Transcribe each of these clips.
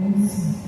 Isso.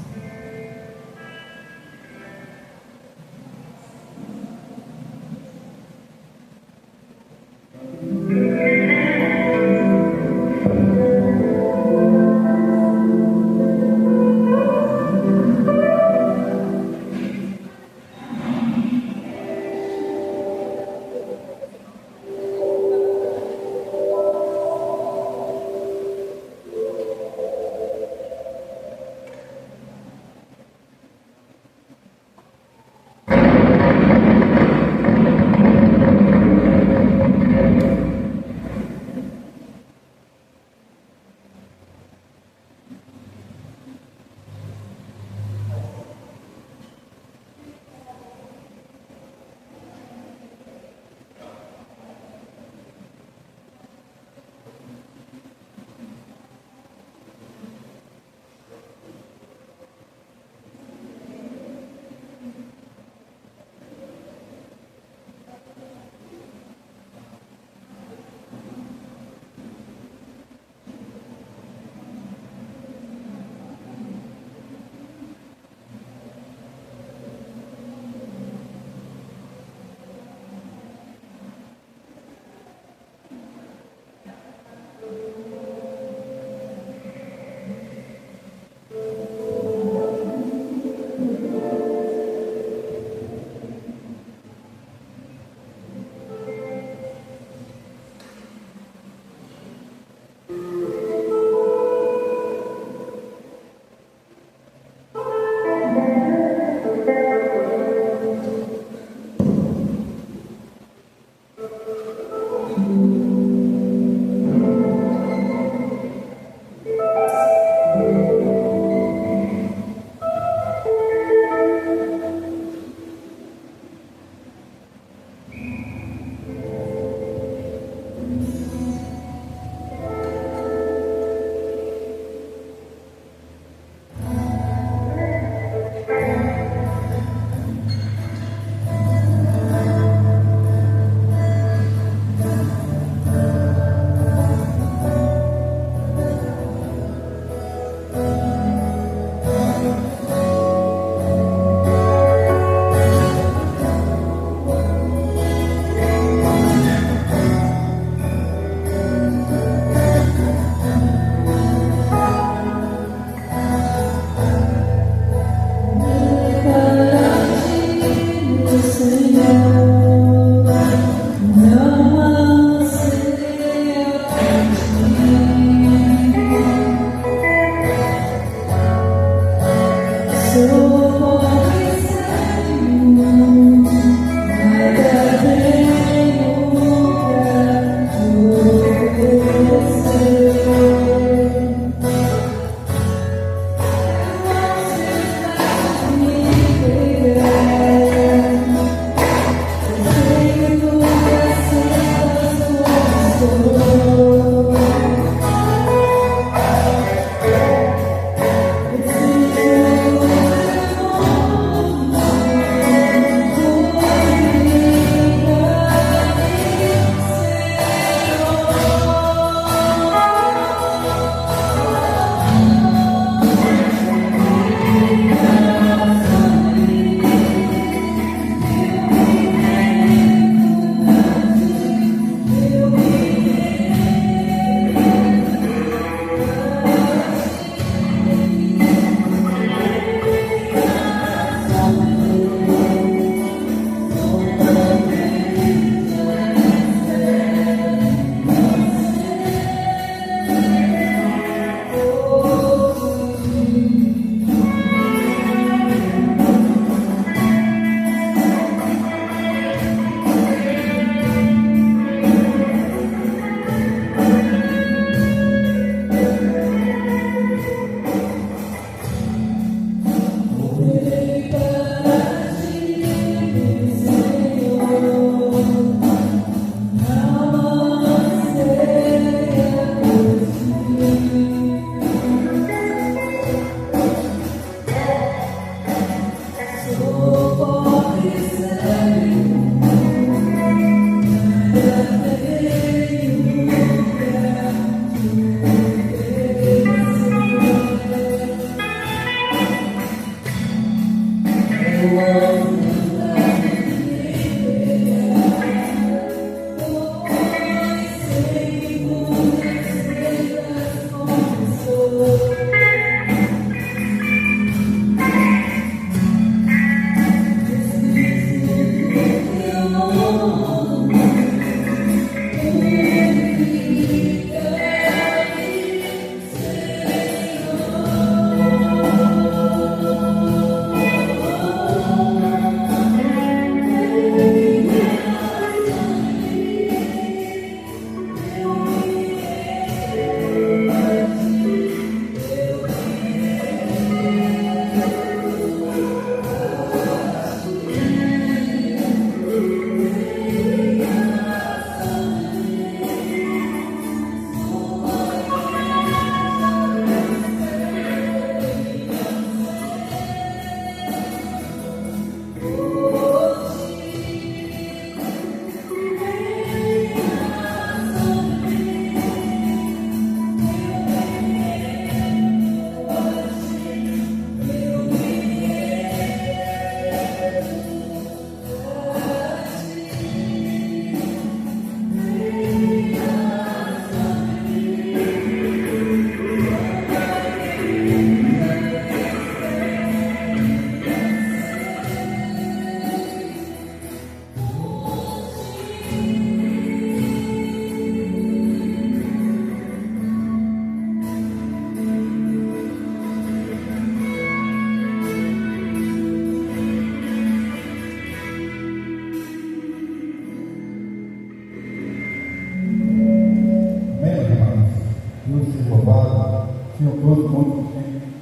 Sejam todos muito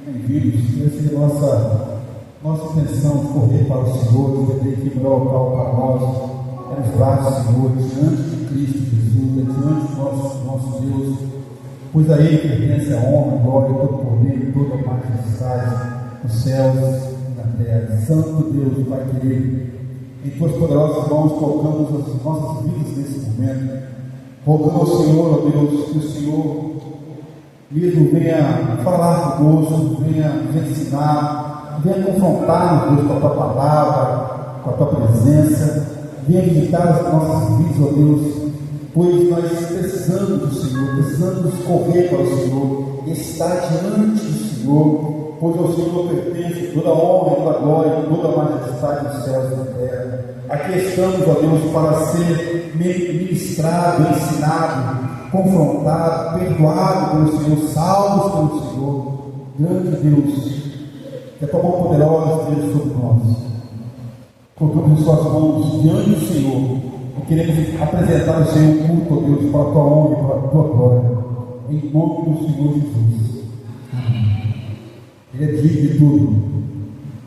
bem-vindos. Essa é a nossa intenção de correr para o Senhor, de ter aqui no local para nós, é nos braços do Senhor, diante de Cristo Jesus, diante do nosso Deus, pois a Ele pertence a honra, a glória, todo o poder, toda a majestade nos céus e na terra. Santo Deus, Pai querido, em Tuas poderosas mãos colocamos as nossas vidas nesse momento, rogando ao Senhor, ó Deus, que o Senhor mesmo venha falar conosco, venha nos ensinar, venha confrontar-nos, Deus, com a Tua palavra, com a Tua presença, venha visitar as nossas vidas, ó Deus, pois nós precisamos do Senhor, precisamos correr para o Senhor, estar diante do Senhor, pois ao Senhor pertence toda a honra, toda a glória, toda a majestade dos céus e da terra. Aqui estamos, ó Deus, para ser ministrado, ensinado, confrontado, perdoado pelo Senhor, salvos pelo Senhor. Grande Deus, que a Tua mão poderosa esteja sobre nós. Colocamos em Suas mãos diante do Senhor e queremos apresentar o Senhor um culto, ó Deus, para a Tua honra e para a Tua glória. Em nome do Senhor Jesus. Amém. Ele é digno de tudo.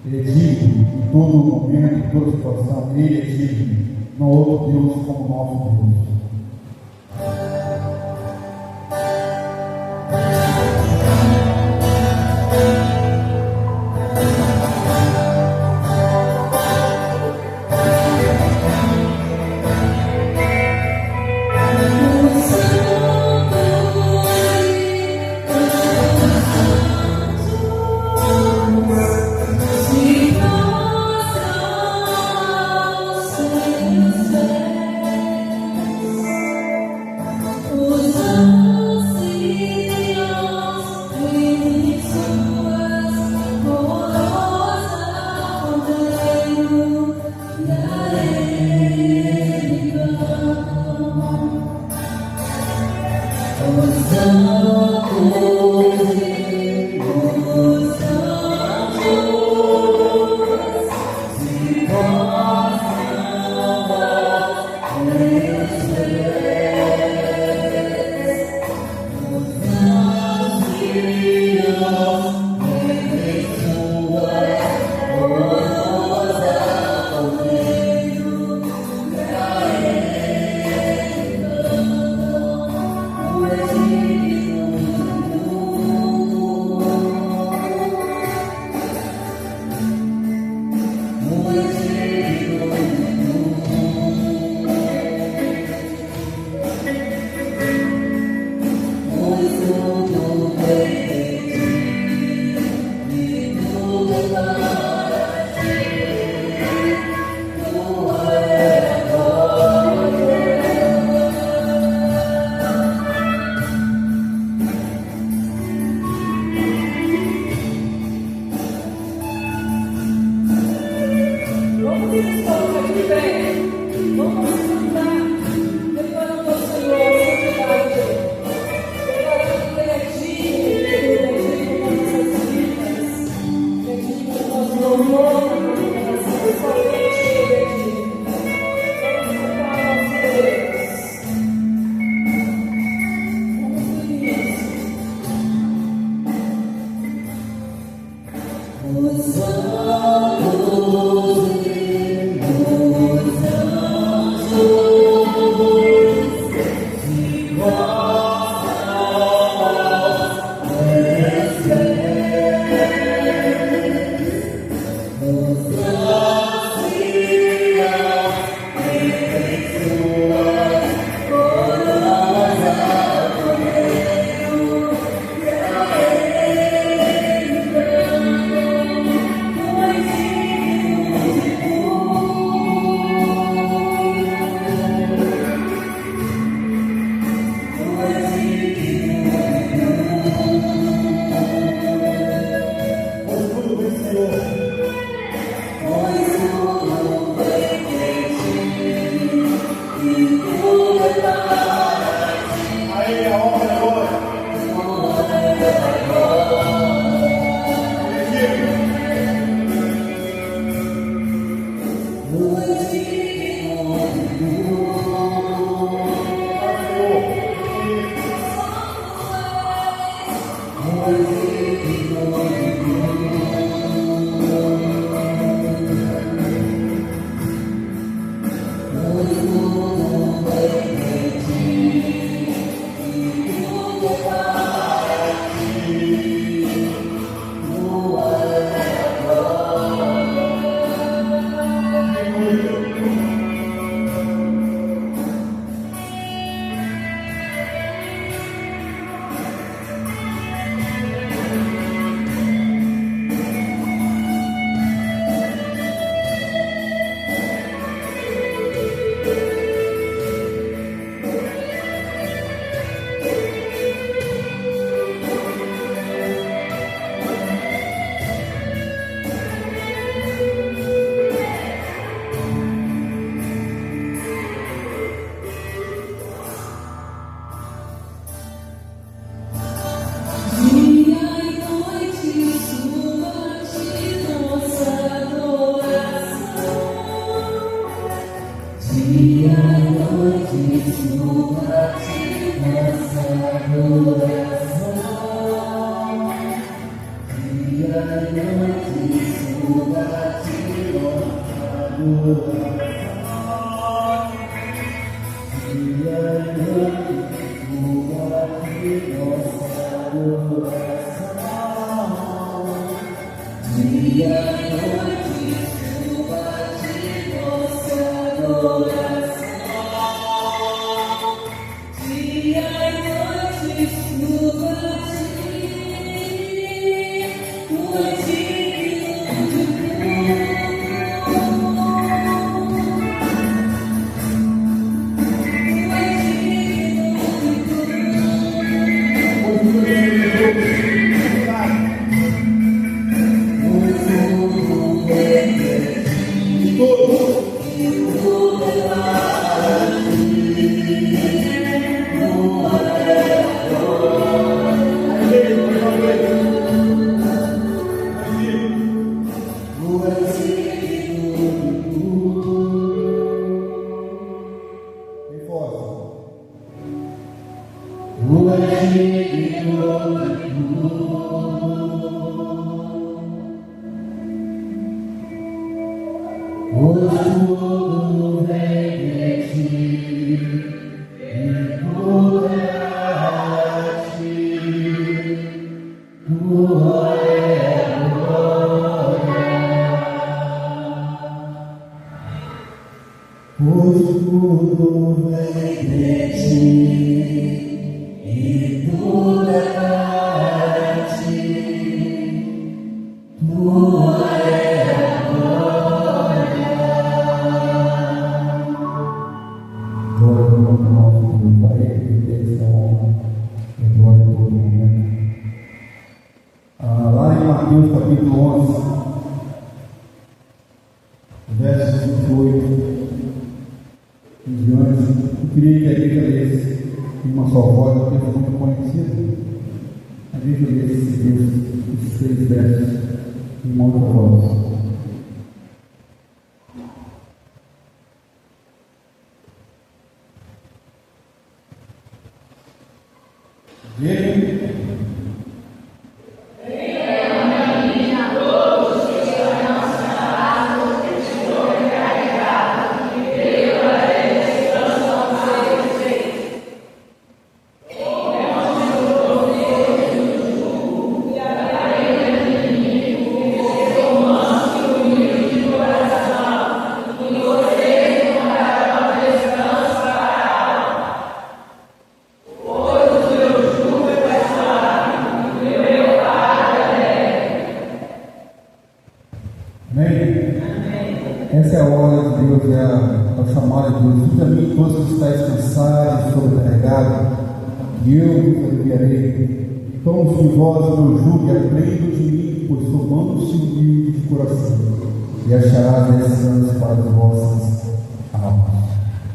Ele é digno em todo momento, em toda situação. Ele é digno. Não há outro Deus como o nosso Deus.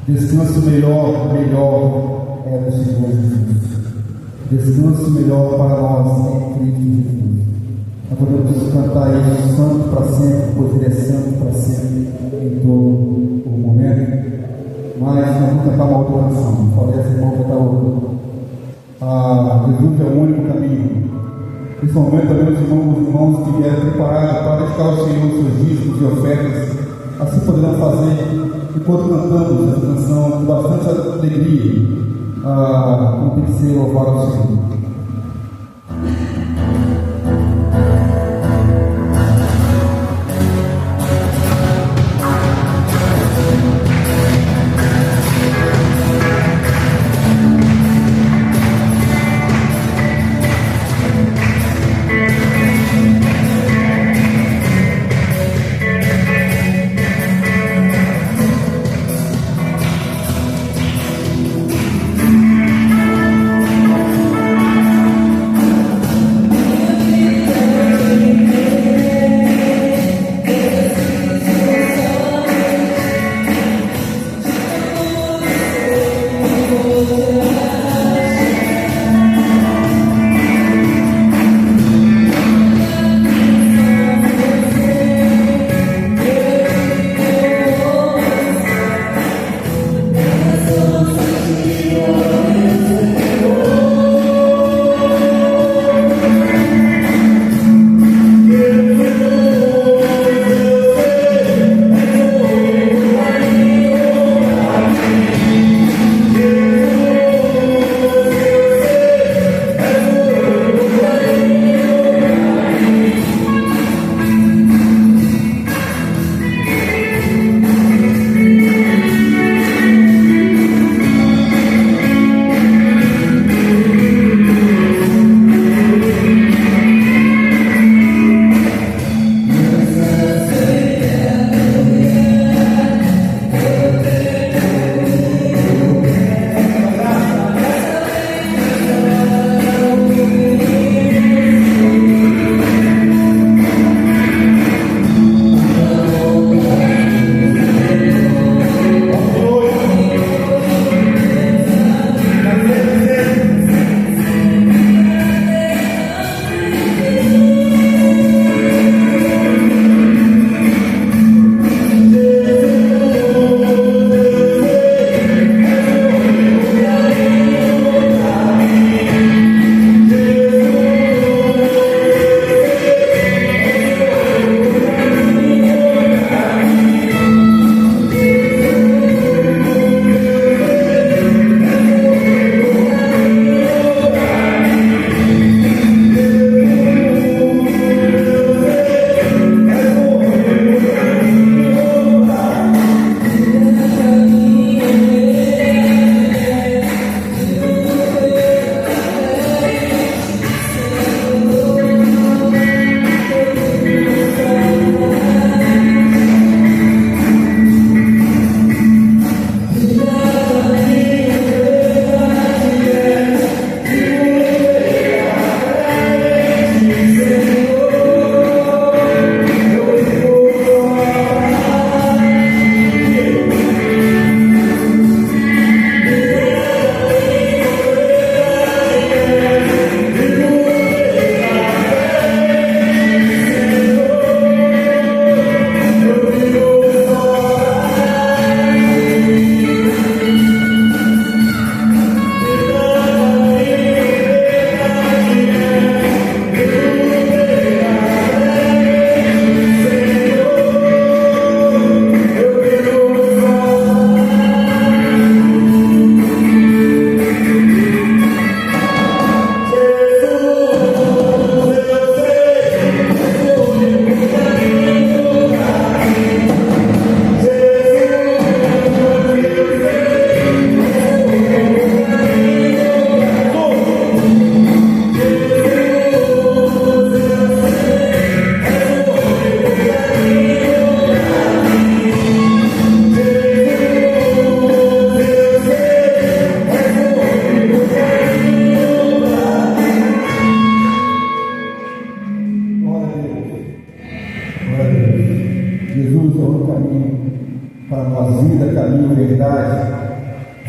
Descanso melhor é do Senhor Jesus. Descanso melhor para nós em Cristo Jesus. Nós podemos cantar isso santo para sempre, pois Ele é santo para sempre em todo o momento. Mas nós vamos cantar uma outra canção. Falei essa irmã cantar outra. Jesus é o único caminho. Nesse momento também os irmãos que vieram preparados para dedicar ao Senhor os seus dízimos e ofertas, assim poderão fazer enquanto cantamos essa canção com bastante alegria, como tem que ser louvado ao Senhor.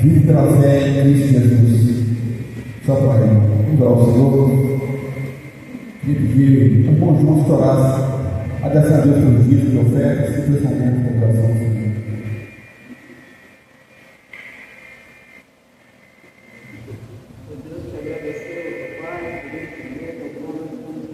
Vive pela fé em Cristo Jesus. Só para vamos orar ao Senhor. Queria pedir um bom junto que orasse, agradecer a Deus pelos dias de ofertas e por esse momento de oração ao Senhor. Deus te agradecer, Pai, por esse momento, ao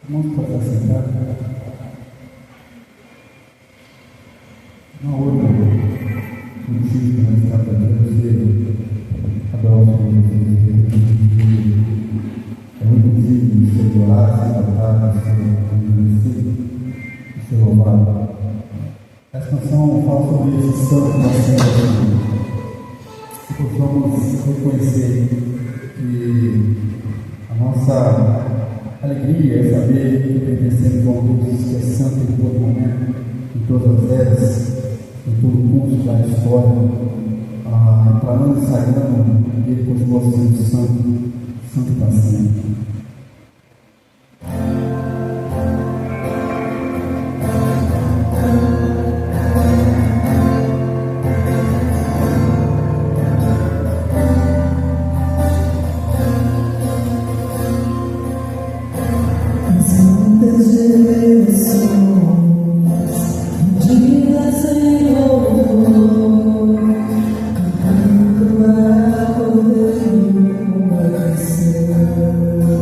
Vamos para sentar. Uma outra motivo que nós estamos aqui, você adora é muito digno de ser orado, ser tratado, de ser louvado. Essa canção fala sobre esse santo que nós temos aqui. Se possamos reconhecer que a nossa alegria é saber que pertencemos a um Deus que é santo em todo momento, em todas as eras, em todo o curso da história. Para nós sagrando, ele continua sendo santo, santo para sempre. Senhor.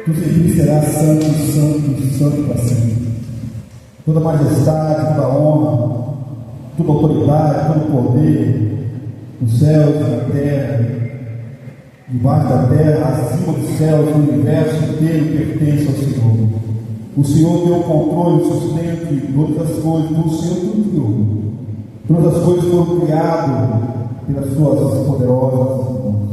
Tu sempre serás santo, santo, santo para sempre. Toda majestade, toda honra, toda autoridade, todo poder, nos céus e na terra, debaixo da terra, acima dos céus, do universo inteiro pertence ao Senhor. O Senhor tem o controle, o sustento de todas as coisas, o Senhor tudo criou. Todas as coisas foram criadas pelas suas poderosas mãos.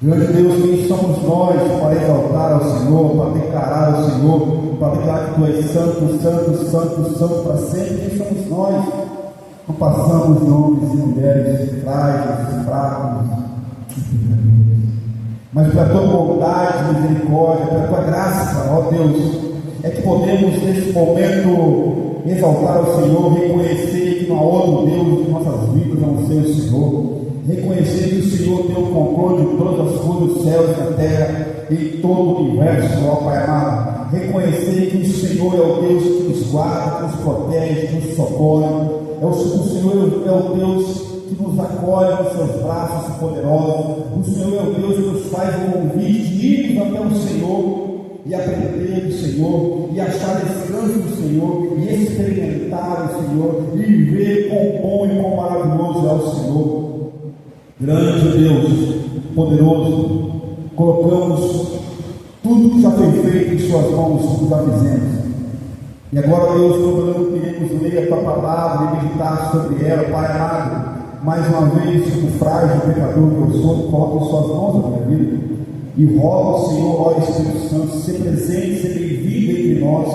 Grande Deus, quem somos nós para exaltar ao Senhor, para declarar ao Senhor, para declarar que Tu és santo, santo, santo, santo para sempre? Quem somos nós? Não passamos de homens e mulheres frágeis, fracos e pecadores. Mas pela Tua bondade, misericórdia, pela Tua graça, ó Deus, é que podemos nesse momento exaltar ao Senhor, reconhecer que não há outro Deus em nossas vidas a não ser o Senhor. Reconhecer que o Senhor tem o controle de todas as coisas dos céus e da terra, em todo o universo, ó Pai amado. Reconhecer que o Senhor é o Deus que nos guarda, que nos protege, que nos socorre. O Senhor é o Deus que nos acolhe nos seus braços poderosos. O Senhor é o Deus que nos faz o convite de irmos até o Senhor e aprender do Senhor, e achar descanso do Senhor, e experimentar o Senhor, e viver quão bom e quão maravilhoso é o Senhor. Grande Deus, poderoso, colocamos tudo que já foi feito em Suas mãos, tudo já fizemos. E agora, Deus, quando queremos ler a Tua palavra e meditar sobre ela, Pai amado, mais uma vez, o frágil pecador que eu sou, coloco em Suas mãos a minha vida. E rogo ao Senhor, ó Espírito Santo, ser presente, ser bem-vindo entre nós.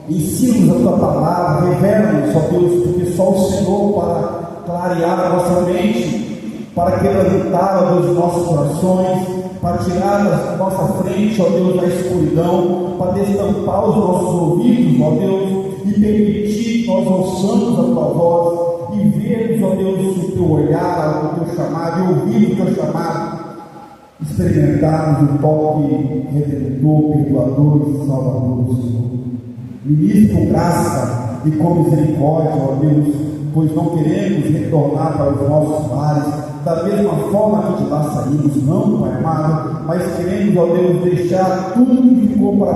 Ensina-nos a Tua palavra, revela-nos, ó Deus, porque só o Senhor para clarear a nossa mente, para quebrantar, ó Deus, os nossos corações, para tirar da nossa frente, ó Deus, da escuridão, para destampar os nossos ouvidos, ó Deus, e permitir que nós ouçamos a Tua voz e vermos, ó Deus, o Teu olhar, o Teu chamado, e ouvir o Teu chamado, experimentarmos o toque redentor, perdoador e salvador do Senhor. Ministre com graça e com misericórdia, ó Deus, pois não queremos retornar para os nossos lares da mesma forma que de lá saímos, não, Pai amado, mas queremos, ó Deus, deixar tudo que ficou para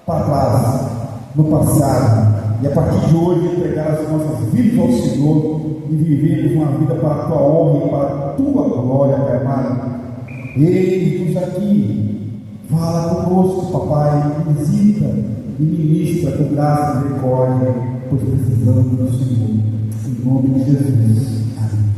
trás, no passado, e a partir de hoje entregar as nossas vidas ao Senhor e vivermos uma vida para a Tua honra e para a Tua glória, Pai amado. Eis-nos aqui, fala conosco, Papai, visita e ministra com graça e misericórdia, pois precisamos do Senhor, em nome de Jesus. Amém.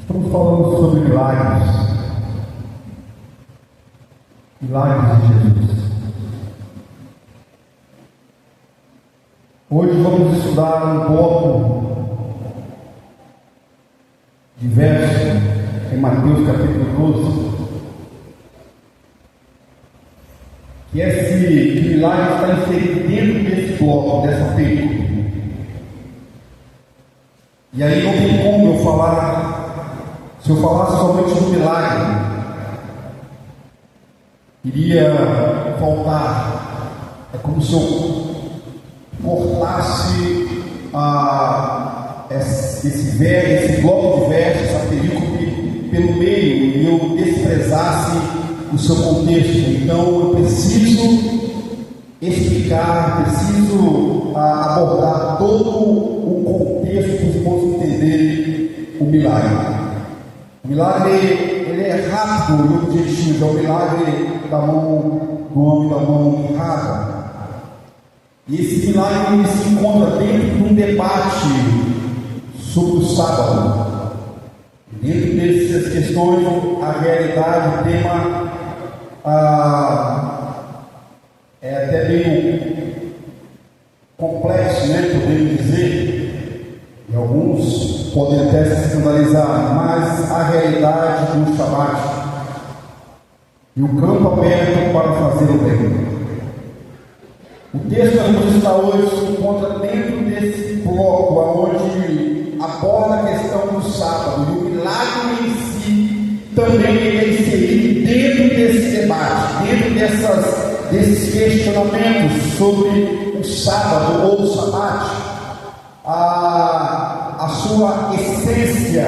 Estamos falando sobre milagres de Jesus. Hoje vamos estudar um pouco de verso em Mateus capítulo 12, que esse milagre está inserido dentro desse bloco, dessa película. E aí não tem como eu falar. Se eu falasse somente do milagre, iria faltar. É como se eu cortasse esse bloco de versos, essa perícope pelo meio, e eu desprezasse o seu contexto. Então eu preciso explicar, preciso abordar todo o contexto para os irmãos entenderem o milagre. O milagre ele ele é rápido e objetivo, é o milagre da mão do homem da mão errada. E esse milagre ele se encontra dentro de um debate sobre o sábado. Dentro dessas questões, a realidade, o tema é até meio complexo, né? Podemos dizer, e alguns podem até se escandalizar, mas a realidade do Shabat e o campo aberto para fazer o bem. O texto que vamos estudar hoje se encontra dentro desse bloco, onde aborda a questão do sábado, e o milagre em si também é inserido dentro desse debate, dentro desses questionamentos sobre o sábado ou o sabate, a sua essência.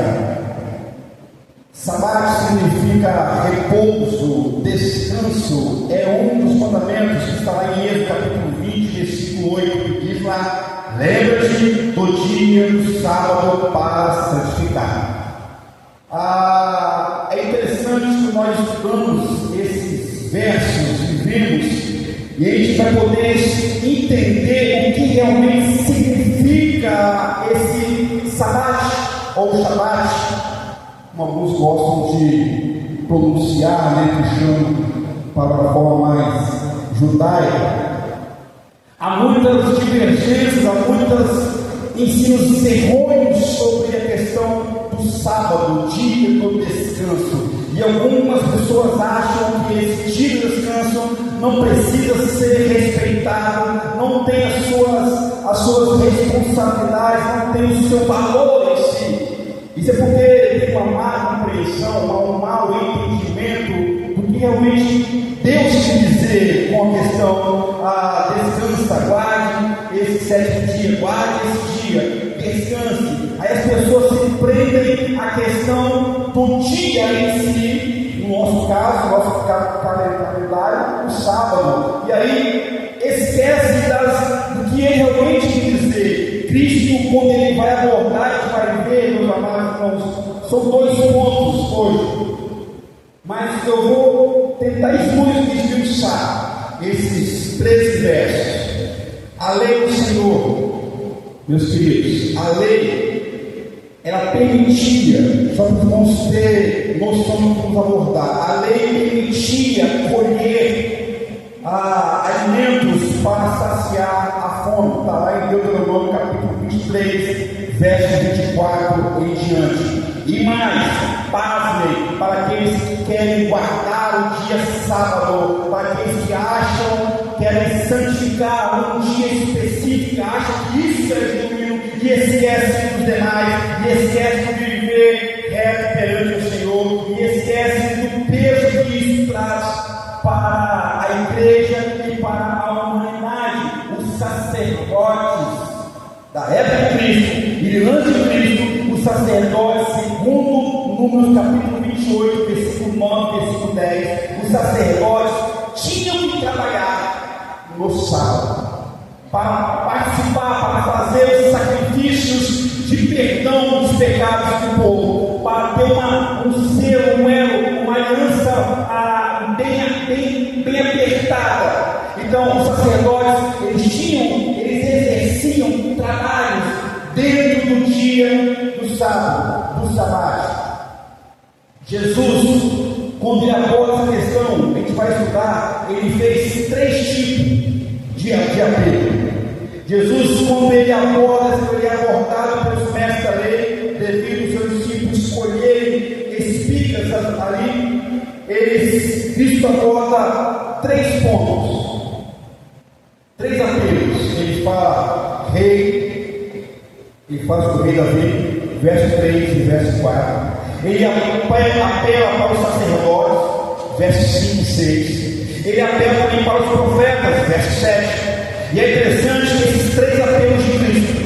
Sabate significa repouso, descanso, é um dos mandamentos que está lá em Êxodo capítulo 20, versículo 8, que diz lá: lembra-te do dia do sábado para santificar. É interessante que nós estudamos esses versos e vemos, e a gente vai poder entender o que realmente significa esse sabate ou shabat. Alguns gostam de pronunciar, né, puxando para uma forma mais judaica. Há muitas divergências, há muitos ensinos errôneos sobre a questão do sábado, dia do descanso. E algumas pessoas acham que esse dia do descanso não precisa ser respeitado, não tem as suas responsabilidades, não tem o seu valor em si. Isso é porque tem uma má compreensão, um mau entendimento do que realmente Deus quer dizer com a questão descansa, guarde esse sétimo dia, guarde esse dia, descanse. Aí as pessoas se prendem à questão do dia em si, no nosso caso, no nosso calendário, o sábado, e aí esquece do que ele realmente quer dizer. Cristo, quando ele vai abordar, a gente vai ver, meus amados irmãos, são dois pontos hoje, mas eu vou tentar esmiuçar esses 13 versos. A lei do Senhor, meus queridos, a lei, ela permitia, só para os irmãos terem noção do que vamos abordar, a lei permitia colher alimentos para saciar a fome. Está lá em Deuteronômio capítulo 23, verso 24 em diante. E mais, pasmem, para aqueles que querem guardar o dia sábado, para aqueles que acham, querem santificar um dia específico, acham que isso é genuíno e esquecem dos demais, e esquecem de viver reto perante o Senhor, e esquecem do peso que isso traz para a igreja e para a humanidade. Os sacerdotes da época de Cristo e antes de Cristo, os sacerdotes, segundo Números capítulo 28, versículo 9, versículo 10, os sacerdotes tinham que trabalhar no sábado para participar, para fazer os sacrifícios de perdão dos pecados do povo, para ter um selo, um elo, uma aliança bem apertada. Então os sacerdotes eles exerciam trabalhos dentro do dia do sábado, do sabate. Jesus, quando ele aborda essa questão, a gente vai estudar, ele fez 3 tipos de apelo. Jesus, quando ele aborda, ele é abordado pelos mestres da lei, devido aos seus discípulos escolherem espigas ali, Cristo aborda 3 pontos, 3 apelos. Ele fala rei, ele faz o rei Davi, verso 3 e verso 4. Ele apela para os sacerdotes, versos 5 e 6. Ele apela também para os profetas, verso 7. E é interessante que esses 3 apelos de Cristo,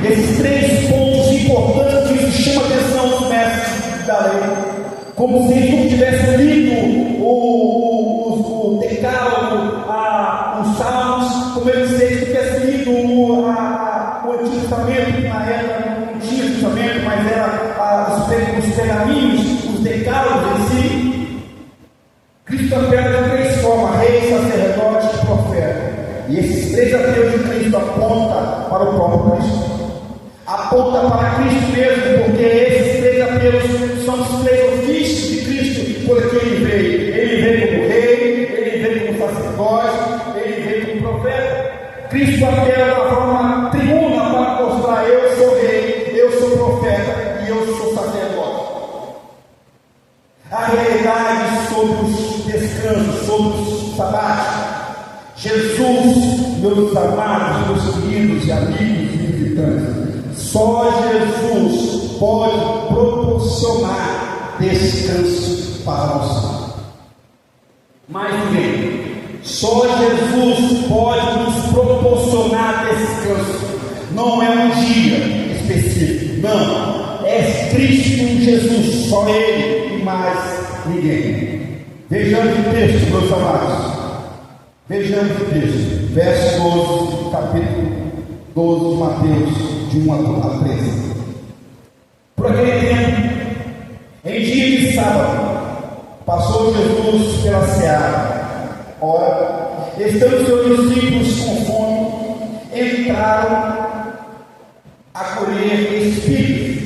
esses 3 pontos importantes, isso chama a atenção dos mestres da lei, como se eles não tivessem lido o decálogo, os salmos, como eles tivessem lido o Antigo Testamento, que na época não tinha Testamento, mas era os pergaminhos, os decálogos em si. apela de três formas: rei, sacerdote e profeta. E esses três apelos de Cristo apontam para o próprio Cristo. Aponta para Cristo mesmo, porque esses três apelos são os três ofícios de Cristo por que ele veio. Ele veio como rei, ele veio como sacerdote, ele veio como profeta. Cristo apela da forma tribuna para mostrar: eu sou rei, eu sou profeta e eu sou sacerdote. A realidade sobre os descansos, sobre os sabatos. Jesus, meus amados, meus queridos e amigos e visitantes, só Jesus pode proporcionar descanso para você. Mais ninguém. Só Jesus pode nos proporcionar descanso. Não é um dia específico, não. É Cristo Jesus, só Ele e mais ninguém. Vejamos o texto, meus amados. Vejamos o texto, verso 12, capítulo 12 de Mateus, de 1 a 13. Por aquele tempo, em dia de sábado, passou Jesus pela seara. Ora, estando seus discípulos com fome, entraram a colher espinhos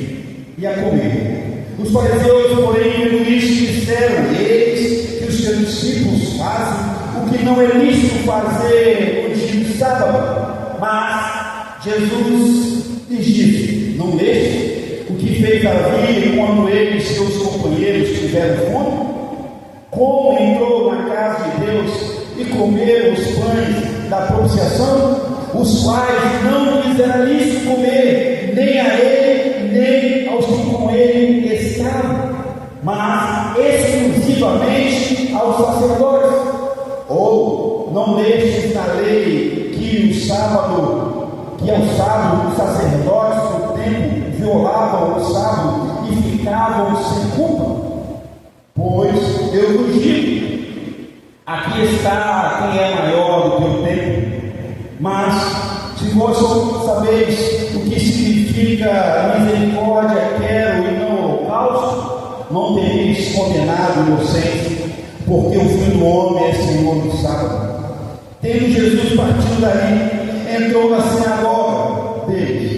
e a comer. Os fariseus, porém, vendo isto, disseram: eles que os seus discípulos fazem o que não é lícito fazer no dia de sábado. Mas Jesus lhes disse: não leste o que fez Davi quando ele e seus companheiros tiveram fome? Como entrou na casa de Deus e comeram os pães da propiciação, os quais não lhes era lícito comer, nem a ele, nem aos que com ele estavam, mas exclusivamente aos sacerdotes. Ou não lestes na lei que ao sábado os sacerdotes do templo violavam o sábado e ficavam sem culpa? Pois eu vos digo: aqui está quem é maior do que o templo. Mas se vós sabeis o que significa misericórdia quero e não holocausto, não tereis condenado inocente, porque o Filho do Homem é Senhor do sábado. Tendo Jesus partido dali, entrou na sinagoga deles.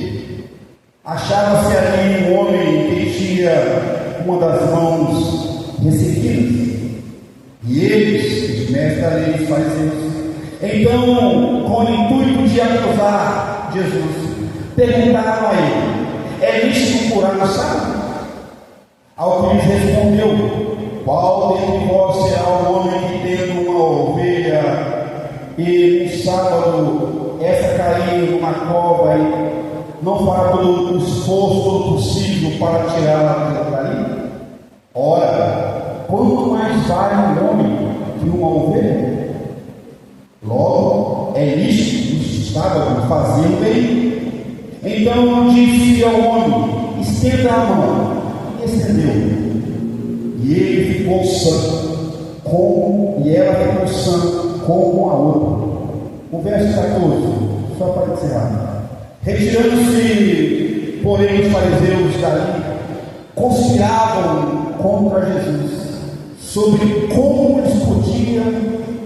Achava-se ali um homem que tinha uma das mãos ressequidas. E eles, os mestres da lei, os fariseus, então, com o intuito de acusar Jesus, perguntaram a ele: é lícito curar no sábado? Ao que lhes respondeu: qual dentre vós será o homem que, tendo uma ovelha e no sábado essa cair numa cova, e não fará todo o esforço todo possível para tirá-la da cair? Ora, quanto mais vale um homem que uma ovelha? Logo, é lícito no sábado fazer o bem. Então disse ao homem: estenda a mão. E estendeu. E ele ficou sã, e ela ficou sã como a outra. O verso 14, só para encerrar. Retirando-se, porém, os fariseus dali, conspiravam contra Jesus, sobre como eles podiam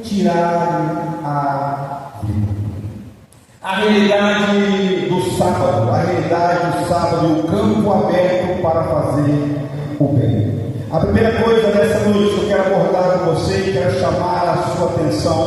tirar a vida. A realidade do sábado e o campo aberto para fazer o bem. A primeira coisa nessa noite que eu quero abordar com você e quero chamar a sua atenção,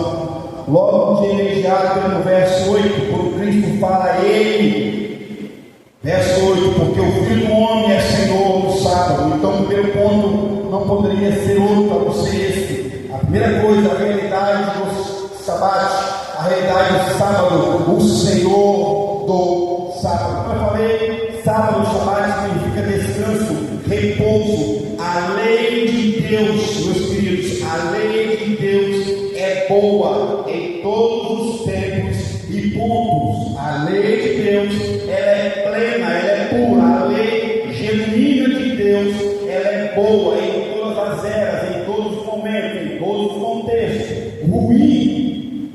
logo de imediato no verso 8, quando Cristo fala a ele, verso 8, porque o Filho do Homem é Senhor do sábado. Então o primeiro ponto não poderia ser outro a não ser esse. A primeira coisa, a realidade do sábado, a realidade do sábado, o Senhor do sábado. Como eu falei, sábado, sábado significa descanso, repouso. A lei de Deus, meus queridos, a lei de Deus é boa em todos os tempos e pontos. A lei de Deus, ela é plena, ela é pura. A lei genuína de Deus, ela é boa em todas as eras, em todos os momentos, em todos os contextos. Ruim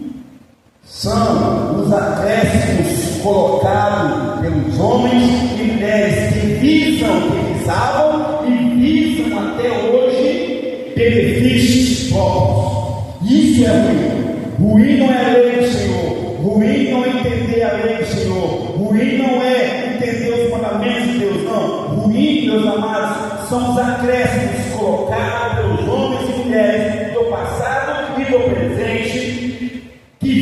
são os acréscimos colocados pelos homens e mulheres que visavam e visam até hoje benefícios próprios. Isso é ruim. Ruim não é a lei do Senhor. Ruim não é entender a lei do Senhor. Ruim não é entender os mandamentos de Deus. Não. Ruim, meus amados, são os acréscimos colocados pelos homens e mulheres do passado e do presente, que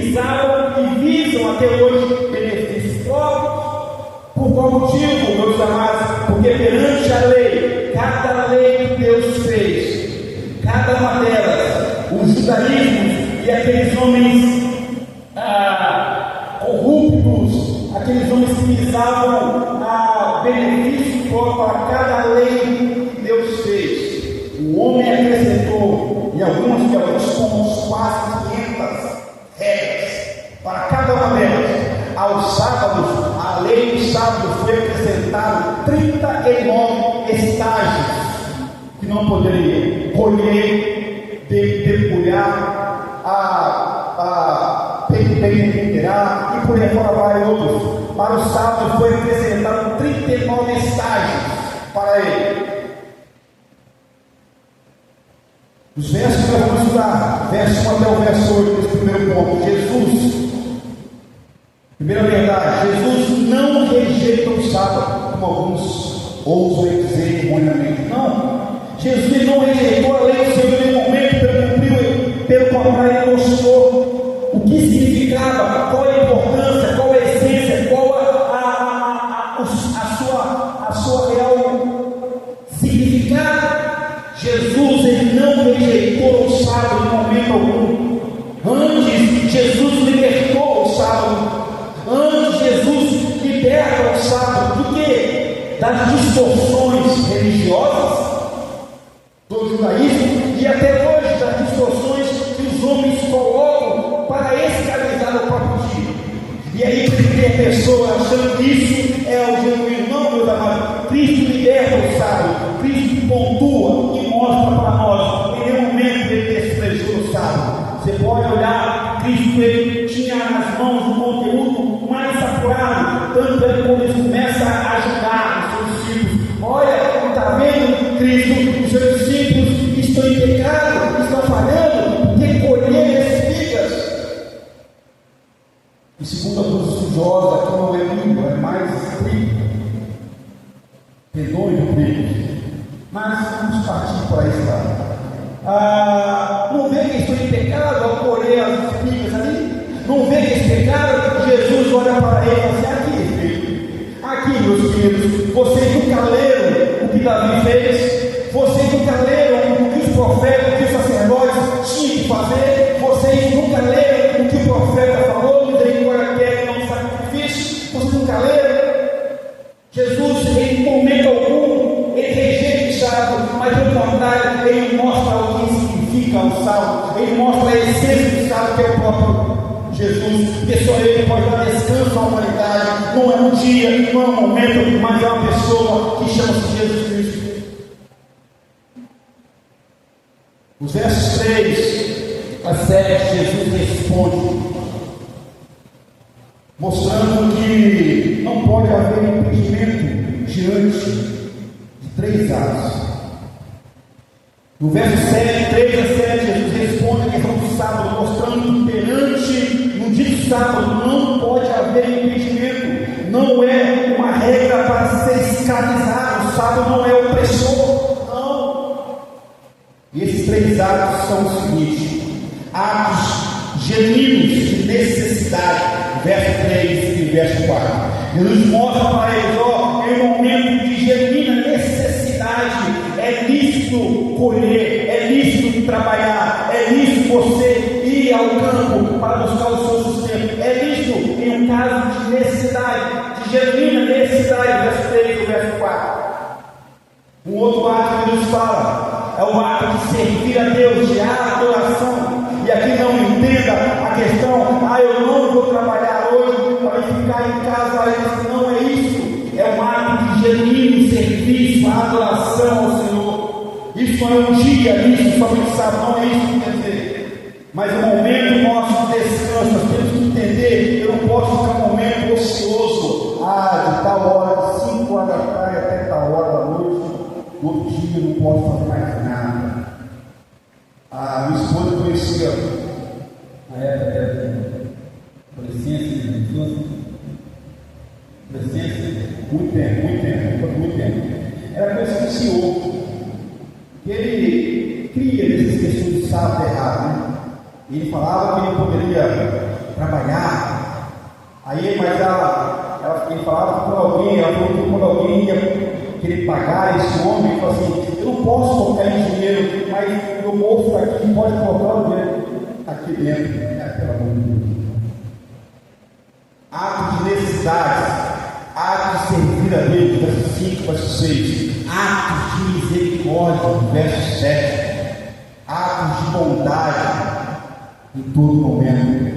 visavam e visam até hoje benefícios próprios. Por qual motivo, meus amados? Porque perante a lei, cada lei que Deus fez, cada uma delas, o judaísmo e aqueles homens corruptos, aqueles homens que visavam benefício próprio a cada lei que Deus fez, o homem acrescentou em alguns pontos quase 500 regras para cada uma delas. Aos sábados, a lei do sábado foi acrescentada 39 estágios que não poderiam colher, debulhar, peneirar e por aí fora vários outros. Para o sábado foi acrescentado 39 estágios para ele. Os versos que nós vamos estudar, verso 1 até o verso 8, nesse primeiro ponto. Jesus, primeira verdade, Jesus não rejeita o sábado, como alguns ousam dizer erroneamente. Não, Jesus não rejeitou a lei do Senhor em nenhum momento, pelo contrário, ele mostrou o que significava, qual a importância, qual a essência, qual a sua real significado. Jesus, ele não rejeitou o sábado em momento algum. Antes, Jesus libertou o sábado. Antes, Jesus liberta o sábado do quê? Das distorções religiosas do judaísmo e até hoje das distorções que os homens colocam para escravizar o próprio dia. E aí tem a pessoa achando que isso é o genuíno. Não, meus amados, Cristo liberta o sábado, Cristo pontua e mostra para nós. Em nenhum momento ele desprezou o sábado. Você pode olhar, Cristo ele tinha nas mãos um conteúdo mais apurado, tanto é que quando ele começa a ajudar os seus discípulos, olha, está vendo, Cristo, os seus discípulos estão em pecado, estão falhando, recolher espigas. E segundo a luz estudiosa, aqui não é língua, é mais estrito, redondo preto. Mas vamos partir para esse lado. Não vê que estou em pecado ao colher as espigas ali? Não vê que esse pecado? Jesus olha para ele e diz: aqui, filho, aqui, meus filhos, vocês nunca leram o que Davi fez? Vocês nunca leram o que os profetas, o que os sacerdotes tinham que fazer? Vocês nunca leram o que o profeta falou? Misericórdia quer não sacrifício? Vocês nunca leram? Jesus, em momento algum, ele rejeita o sábado, mas pelo contrário, ele mostra o que significa o sábado, ele mostra a essência do sábado, que é o próprio Jesus, porque só ele pode dar descanso à humanidade. Não é um dia, não é um momento, mas é uma pessoa que chama-se Jesus Cristo. Os versos 3 a 7, Jesus responde, mostrando que não pode haver impedimento diante de 3 atos. No verso 7, 3 a 7, Jesus responde a questão do sábado, mostrando que perante, no dia do sábado, não pode haver impedimento. Não é uma regra para ser escravizado. O sábado não é opressor. Não. E esses 3 atos são os seguintes: atos genuínos de necessidade, verso 3 e verso 4. Jesus mostra para eles, em um momento de genuína necessidade, é lícito colher, é lícito trabalhar, é lícito você ir ao campo para buscar o seu sustento, é lícito em um caso de necessidade, de genuína necessidade, verso 3 e verso 4. Um outro ato que nos fala é o ato de servir a Deus, de adoração. E aqui não entenda a questão, eu não vou trabalhar hoje para ficar em casa. Isso não é isso. É um ato de genuíno serviço, adoração ao Senhor. Isso não é um dia, isso somente sabe, não é isso que quer dizer. Mas o momento nosso de descanso, nós temos que entender, eu não posso ficar um momento ocioso, de tal hora, de 5 horas da tarde até tal hora da noite, no outro dia eu não posso fazer mais nada. esposa conhecia na época da adolescência, muito tempo. Era conhecido o Senhor, que ele cria nessas questões de sábado errado, né? Ele falava que ele poderia trabalhar, aí, mas ele falava com alguém, ela falou que quando alguém ia querer pagar esse homem, ele falou assim: eu não posso colocar em dinheiro, mas meu bolso está aqui, pode colocar o dinheiro aqui dentro. Pelo amor de Deus. Ato de necessidade, ato de servir a Deus, verso 5, verso 6, atos de misericórdia, verso 7, atos de bondade em todo momento.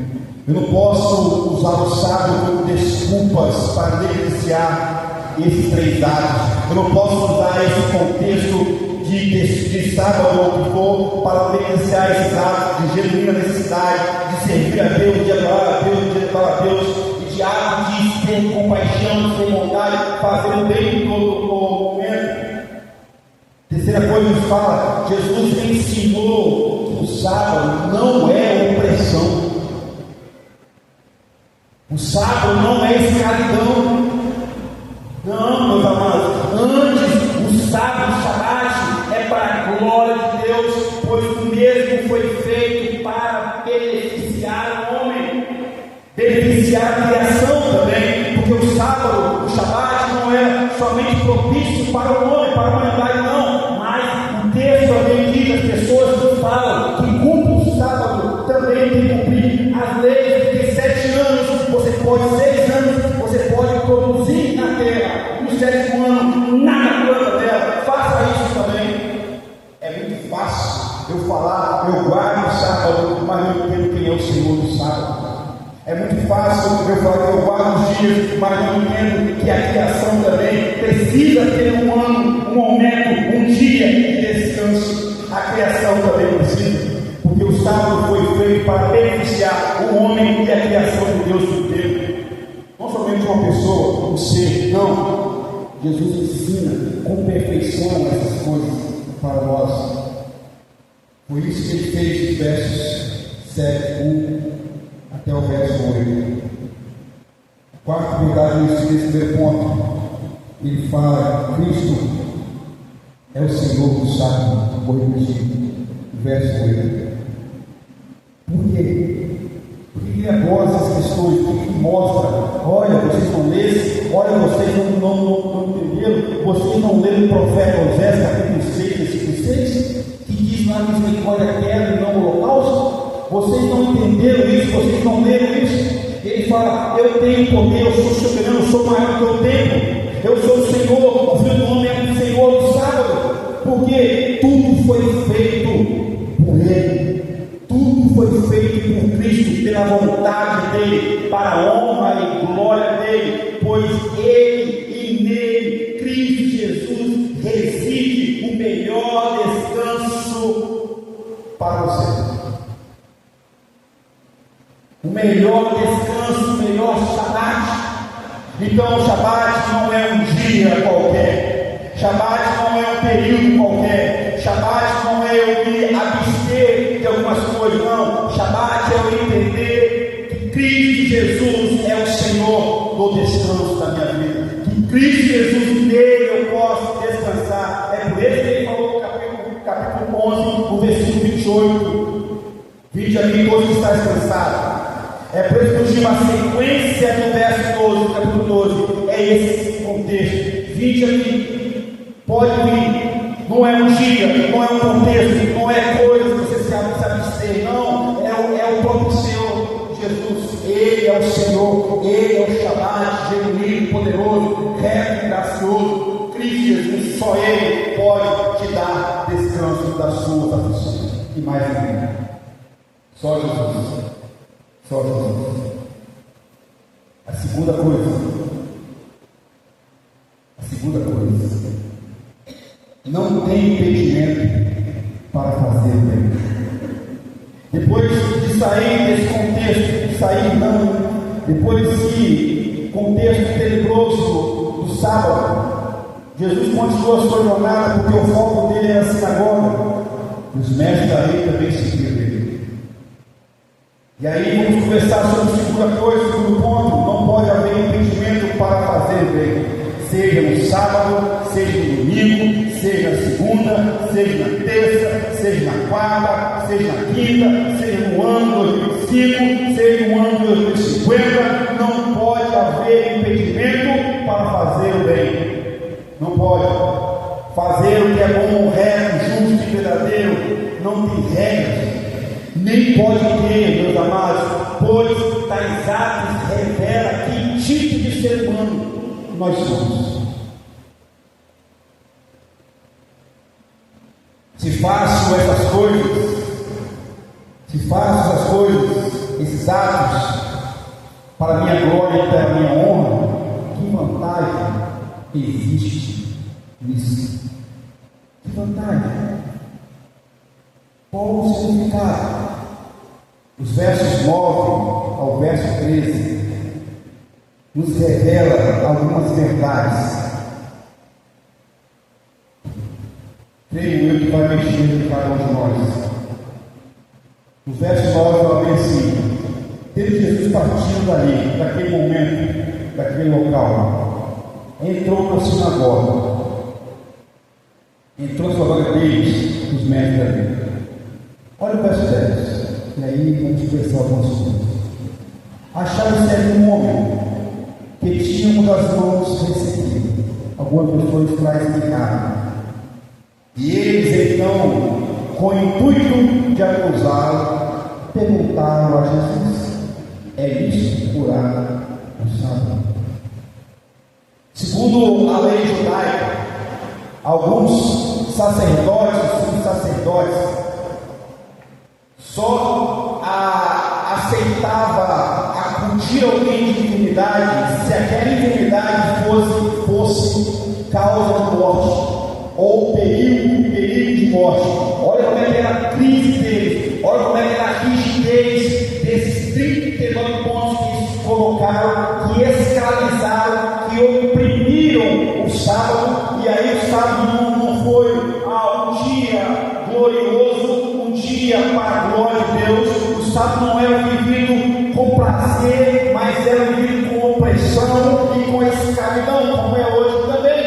Eu não posso usar o sábado como desculpas para negligenciar esses 3 atos. Eu não posso usar esse contexto de sábado ou o que for para negligenciar esses atos de genuína necessidade, de servir a Deus, de adorar a Deus, de levar a Deus, e de ato de ter compaixão, de ter vontade, fazer o bem em todo momento. Terceira coisa que nos fala, Jesus ensinou que o sábado não é opressão. O sábado não é escravidão. Não, meus amados. Antes, o sábado, o Shabat, é para a glória de Deus, pois o mesmo foi feito para beneficiar o homem, beneficiar a criação também, porque o sábado, o Shabat, não é somente propício para o homem, para a humanidade, não, mas o texto também diz as pessoas que falam que cumprem o sábado também tem que cumprir as leis, porque 7 anos você pode, 6 anos você pode produzir na terra, no 7º ano nada planta dela. Faça isso também. É muito fácil eu falar, eu guardo o sábado, mas não entendo quem é o Senhor do sábado. É muito fácil eu falar que eu guardo os dias, mas não entendo que a criação também precisa ter um ano, um momento, um dia de descanso. A criação também precisa, porque o sábado foi feito para beneficiar o homem e a criação de Deus inteiro. Não somente uma pessoa, um ser, não. Jesus ensina com perfeição essas coisas para nós. Por isso que ele fez os versos 7, 1 até o verso 8. A quarta verdade nesse primeiro ponto, ele fala: Cristo é o Senhor do sábado. Vou repetir, verso 8. Por quê? Porque ele aborda essas questões, porque ele mostra: olha, vocês não leram, olha, vocês não entenderam, vocês não leram o profeta Osés, capítulo 6, versículo 6, que diz lá: misericórdia quero e não holocausto. Vocês não entenderam isso, vocês não leram isso. Ele fala: eu tenho poder, eu sou soberano, eu sou maior do que o tempo, eu sou o Senhor, o Filho do Homem é o Senhor do sábado, porque tudo foi feito por Ele. Tudo foi feito por Cristo, pela vontade dEle, para a honra e glória dEle, pois Ele e nele, Cristo Jesus, reside o melhor descanso para você. O melhor descanso, o melhor Shabat. Então o Shabat não é um dia qualquer, Shabat não é um período qualquer, Shabat não é eu me abster de algumas coisas, não. Shabat é eu entender que Cristo Jesus é o Senhor do descanso da minha vida, que Cristo Jesus, nele eu posso descansar. É por isso que ele falou no capítulo 11, no versículo 28: vinde a mim todos que estáis cansados. É por isso que eu digo a sequência do verso 12, capítulo 12, é esse contexto. Vinde a mim, pode vir, não é um dia, não é um contexto, não é coisa que você se abster, não, é o próprio Senhor Jesus. Ele é o Senhor, Ele é o Shabat, genuíno, poderoso, reto e gracioso. Cristo Jesus, só Ele pode te dar descanso das suas aflições, e mais ninguém. Só Jesus. Só Jesus. A segunda coisa, não tem impedimento para fazer o bem. Depois de sair desse contexto, depois desse contexto tenebroso do sábado, Jesus continuou a sua jornada, porque o foco dele era a sinagoga. Os mestres da lei também seguiram ele. E aí vamos conversar sobre a segunda coisa, o segundo ponto. Não pode haver impedimento para fazer o bem, seja no sábado, seja no domingo, seja na segunda, seja na terça, seja na quarta, seja na quinta, seja no ano 2025, seja no ano 2050. Não pode haver impedimento para fazer o bem. Não pode. Fazer o que é bom, reto, justo e verdadeiro não tem regras, nem pode ter, meus amados, pois tais atos revela que tipo de ser humano nós somos. Se faço essas coisas, esses atos, para minha glória e para minha honra, que vantagem existe nisso? Que vantagem? Qual o significado? Os versos 9 ao verso 13 nos revela algumas verdades. Creio eu que vai mexer em cada um de nós. No verso 9 fala bem assim: tendo Jesus partindo dali, daquele momento, daquele local, entrou na sinagoga. Entrou sinagoga deles, os mestres ali. Olha o verso 10. E aí vamos conversar algumas coisas. Acharam certo um homem que tinha uma das mãos recebidas. Algumas pessoas trazem de carne. E eles então, com o intuito de acusá-lo, perguntaram a Jesus: é isso curar o sábado? Segundo a lei judaica, alguns sacerdotes, subsacerdotes, só aceitava acudir alguém de enfermidade se aquela enfermidade fosse causa de morte ou perigo de morte. Olha como é que era a crise deles, olha como é que era a rigidez desses 39 pontos que eles colocaram, que escravizaram, que oprimiram o sábado. E aí o sábado não foi um dia glorioso, um dia para a glória de Deus. O sábado não era vivido com prazer, mas era vivido com opressão e com escravidão, como é hoje também.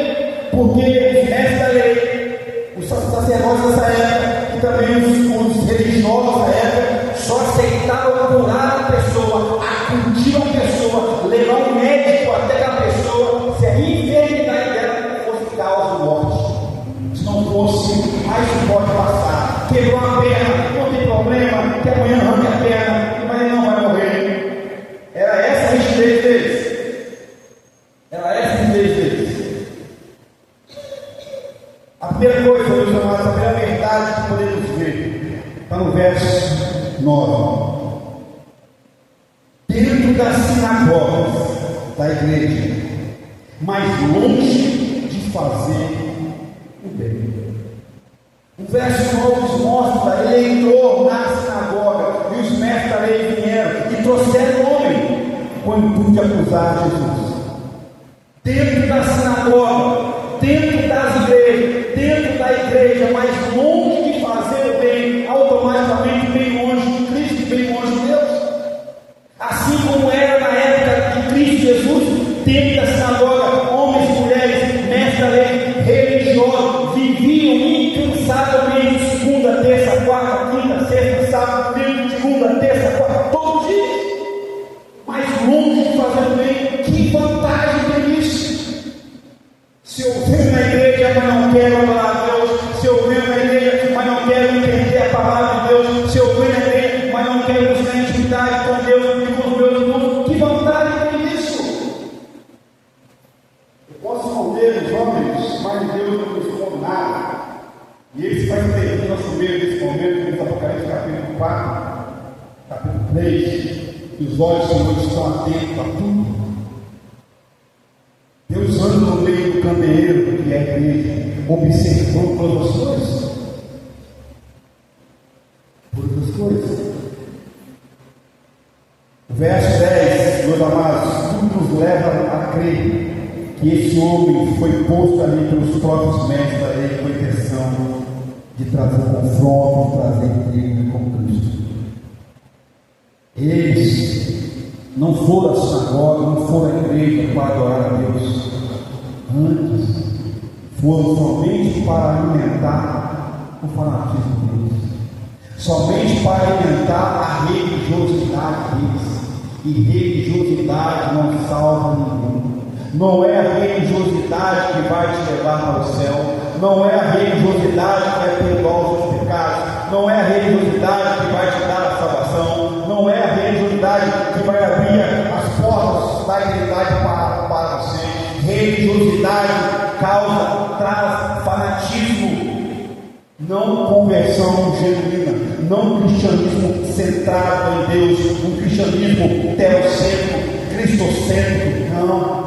Porque os mestres da lei, os sacerdotes dessa época, e também os religiosos da época, só aceitavam curar a pessoa, acudir a pessoa, levar um médico até a pessoa, se a enfermidade dela fosse causa de morte. Se não fosse, mais pode passar. Quebrou a perna, não tem problema, que amanhã arranque a perna, mas ele não vai morrer. Era essa a rigidez deles. Era essa a rigidez deles. A primeira coisa, meus amados, a primeira verdade que podemos ver está no verso 9. Dentro das sinagogas da igreja, mas longe de fazer o bem. O verso 9 nos mostra: ele entrou na sinagoga e os mestres da lei vieram e trouxeram o homem com o intuito de acusar Jesus. Dentro da sinagoga, dentro das igrejas, dentro da igreja, mas longe de fazer o bem, automaticamente bem longe de Cristo, bem longe de Deus. Assim como era na época de Cristo Jesus, dentro da sinagoga, homens e mulheres, mestres da lei, religiosos, viviam incansavelmente, segunda, terça, quarta, quinta, sexta, sábado, domingo, segunda, terça, quarta, todos os dias. Mas longe de fazer o bem, que vantagem tem isso? Se eu venho na igreja, mas não quero adorar a Deus. Se eu venho na igreja, mas não quero entender a palavra de Deus. Se eu venho na igreja, mas não quero buscar intimidade com Deus e com os meus irmãos, que vantagem tem isso? Eu posso esconder os homens, mas Deus não me esconde nada. E ele vai entender nosso meio nesse momento, no Apocalipse capítulo 4, capítulo 3, que os olhos do Senhor estão atentos a tudo. Deus anda no meio do candeeiro, que é a igreja, observando todas as coisas. Todas as coisas. O verso 10, meus amados, tudo nos leva a crer que esse homem foi posto ali pelos próprios mestres da lei com a intenção de trazer confronto, de trazer briga com Cristo. Ele não foram à sinagoga, não foram à igreja para adorar a Deus. Antes, foram somente para alimentar o fanatismo deles, somente para alimentar a religiosidade deles. E religiosidade não salva ninguém. Não é a religiosidade que vai te levar para o céu. Não é a religiosidade que vai perdoar os seus pecados. Não é a religiosidade que vai te dar a salvação. Não é a religiosidade que vai abrir as portas da eternidade para você. Religiosidade traz fanatismo, não conversão genuína, não um cristianismo centrado em Deus, um cristianismo teocêntrico, cristocêntrico, não.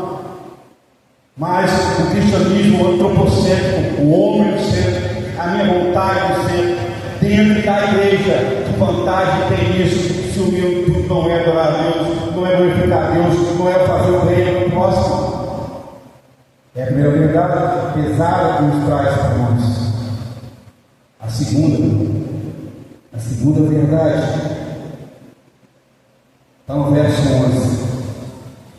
Mas o cristianismo antropocêntrico, o homem no centro, a minha vontade no centro, dentro da igreja. Que vantagem tem isso se o meu intuito não é adorar a Deus, não é glorificar a Deus, não é fazer o reino próximo? É a primeira verdade pesada que nos traz para nós. A segunda verdade está no verso 11.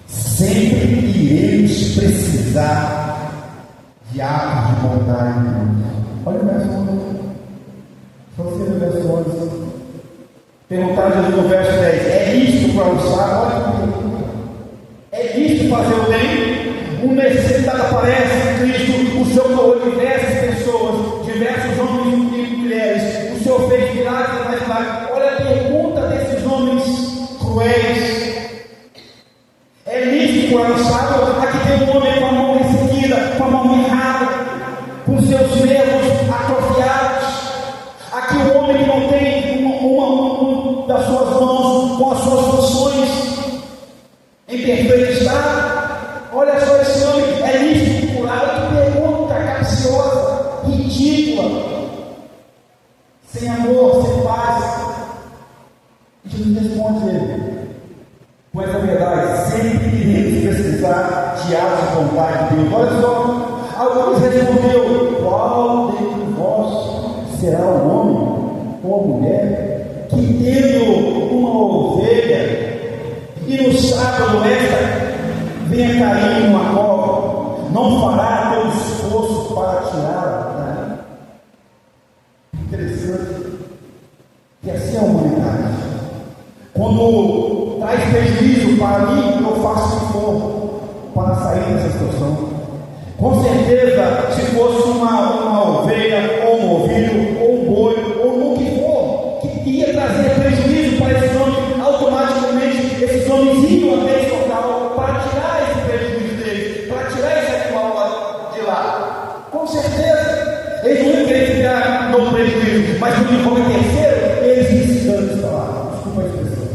Sempre iremos precisar de atos de bondade em Deus. Olha o verso 11. Só você no verso 11. Perguntar a Jesus no verso 10. É isto para o sábado? É isto fazer o bem? Um necessitado aparece em Cristo, o Senhor curou diversas pessoas, diversos homens e mulheres, o Senhor fez milagres e mais milagres. Olha a pergunta desses homens cruéis. É lícito para o sábado? Aqui tem um homem com a mão ressequida, com a mão mirrada, com seus nervos atrofiados. Aqui um homem que não tem uma das suas mãos com as suas funções em perfeito estado. Olha só, esse homem é lícito curar. Que pergunta capciosa, ridícula, sem amor, sem paz. E Jesus responde ele: pois a verdade, sempre iremos precisar de atos de vontade de Deus. Olha só, alguns respondeu: qual dentre vós será o homem ou a mulher que, tendo uma ovelha e no sábado esta venha cair numa cova, não fará todo esforço para tirá-la? Interessante que assim é a humanidade. Quando traz prejuízo para mim, eu faço o que for para sair dessa situação. Com certeza, se fosse uma ovelha, ou um ovinho, ou um boi, ou o que for, que ia trazer prejuízo para esses homens, automaticamente esses homens iam até esse local para tirar esse prejuízo deles, para tirar esse animal de lá. Com certeza, eles não iam querer ficar no prejuízo, mas quando for terceiro, eles precisam estar lá. Desculpa a expressão.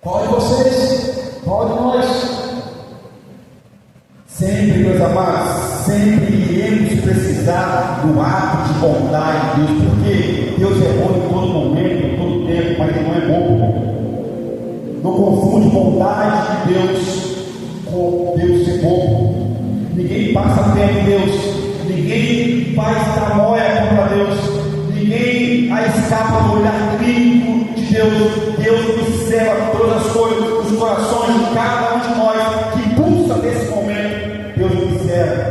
Qual de vocês? Qual de nós? Sempre, meus amados, sempre iremos precisar do ato de bondade de Deus, porque Deus é bom em todo momento, em todo tempo, mas Ele não é bom. Não confunde bondade de Deus com Deus ser bom. Ninguém passa perto de Deus, ninguém faz tramóia contra Deus, ninguém escapa do olhar clínico de Deus. Deus observa todas as coisas, os corações de cada um de nós que pulsa nesse momento. Deus observa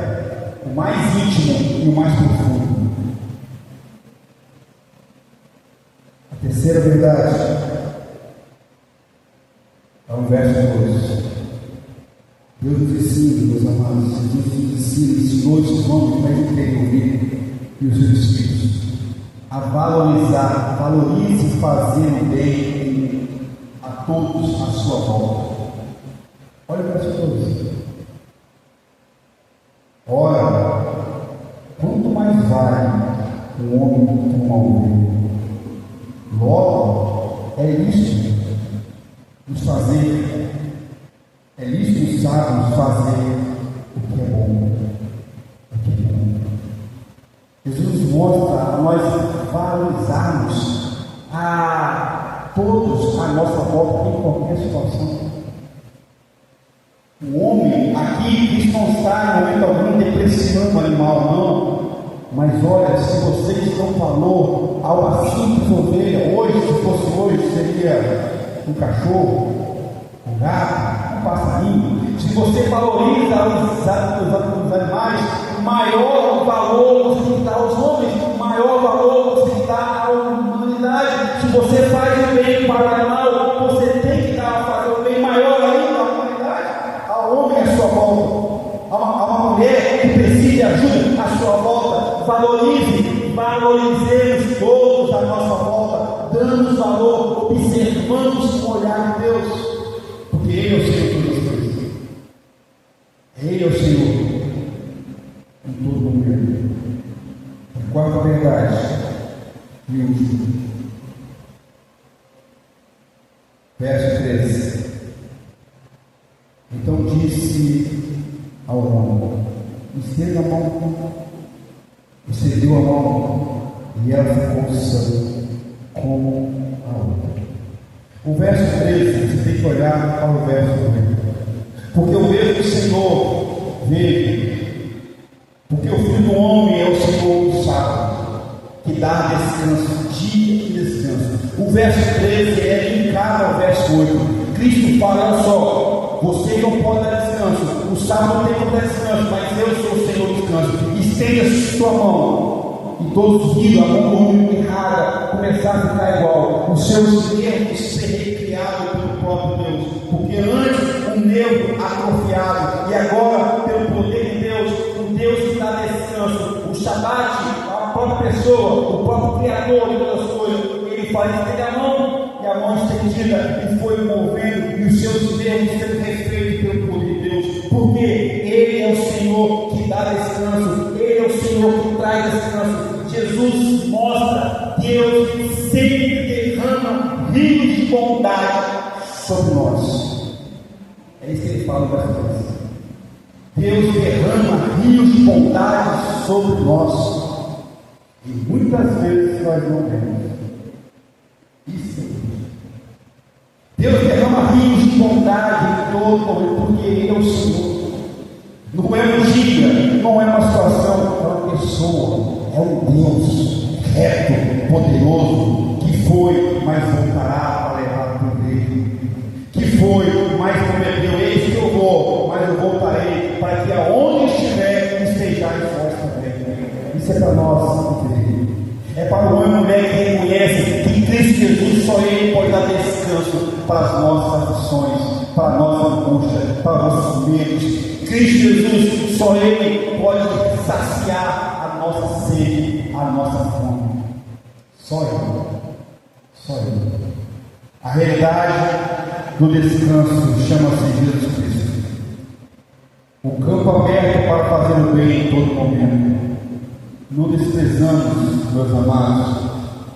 o mais íntimo e o mais profundo. A terceira verdade é o verso 2. Deus nos ensina, meus amados, Jesus nos ensina, ensinou esses homens para ele terem ouvido e os seus espíritos a valorizar, valorize fazer o bem a todos à sua volta. Olha o verso 2. Ora, quanto mais vale um homem que uma ovelha? Logo, é lícito nos fazer, é lícito nos sábios fazer o que é bom. O que é bom. Jesus nos mostra a nós valorizarmos a todos à nossa volta em qualquer situação. O homem aqui, isso não está em momento algum depreciando o animal, não. Mas olha, se vocês dão valor a uma simples ovelha, hoje, se fosse hoje, seria um cachorro, um gato, um passarinho. Se você valoriza os animais, maior valor você tem que dar aos homens, maior valor você tem que dar à humanidade. Se você faz o bem para o animal, você tem que fazer o bem maior ainda à humanidade, ao homem à sua volta, a uma mulher que precisa de ajuda à sua volta. Valorizemos todos à nossa volta, damos valor, observamos o olhar de Deus, porque Ele é o Senhor de todas as coisas. Ele é o Senhor em todo momento. A quarta verdade e última, verso 13. Então disse ao homem: estenda a mão. Estendeu a mão e ela ficou sã como a outra. O verso 13, você tem que olhar para o verso 13. Porque o mesmo Senhor veio, porque o Filho do Homem é o Senhor do sábado, que dá descanso, dia de descanso. O verso 13 linkado ao verso 8. Cristo fala: olha só, vocês não podem dar descanso, o sábado tem que dar descanso, mas eu sou o Senhor do descanso. Estenda sua mão, e todos os dias a mão errada começar a ficar igual, os seus nervos ser recriados pelo próprio Deus, porque antes um nervo atrofiado, e agora pelo poder de Deus, um Deus que dá descanso. O Shabat, a própria pessoa, o próprio Criador de todas as coisas, ele faz estender a mão, e a mão estendida e foi movendo, e os seus nervos sendo refeitos pelo poder de Deus, porque Ele é o Senhor que dá descanso, Ele é o Senhor que traz descanso. Jesus mostra: Deus sempre derrama rios de bondade sobre nós. É isso que ele fala no verso 13. Deus derrama rios de bondade sobre nós, e muitas vezes nós não vemos. Isso é Deus derrama rios de bondade em todo momento, porque Ele é o Senhor. Não é um dia, não é uma situação, é uma pessoa, é um Deus reto, poderoso, que foi, mas voltará para levar o poder. Que foi, mas prometeu: eis que eu vou, mas eu voltarei, para que aonde estiver estejais vós também. Isso é para nós, querido. É para o homem e mulher que reconhece que Cristo Jesus, só Ele pode dar descanso para as nossas aflições, para a nossa angústia, para nossos medos. Cristo Jesus, só Ele pode saciar a nossa sede, a nossa fome. Só Ele. Só Ele. A realidade do descanso chama-se Jesus Cristo. O campo aberto para fazer o bem em todo momento. Não desprezamos, meus amados,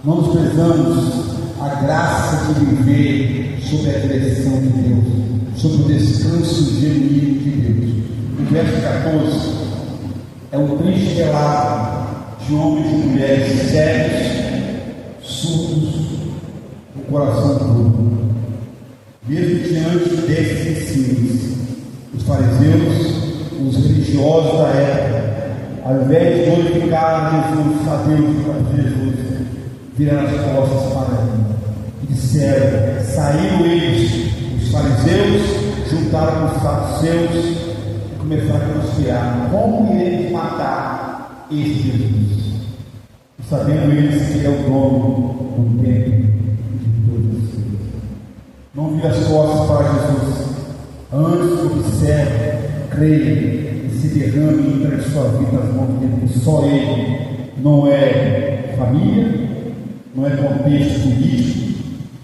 não desprezamos a graça de viver sob a direção de Deus, sob o descanso genuíno de Deus. O verso 14 é um triste relato de homens e mulheres cegos, surdos, com o coração duro. Mesmo diante desses ensinos, os fariseus, os religiosos da época, ao invés de glorificar Jesus, a Deus, viraram as costas para Ele e disseram: saíram eles, os fariseus, juntaram com os saduceus e começaram a conspirar: como iremos matar esse Jesus? E sabendo eles que é o dono do tempo de todas as coisas, não vira as costas para Jesus, antes observe, creia e se derrame e entregue sua vida nas mãos de Deus. Só Ele. Não é família, não é contexto político,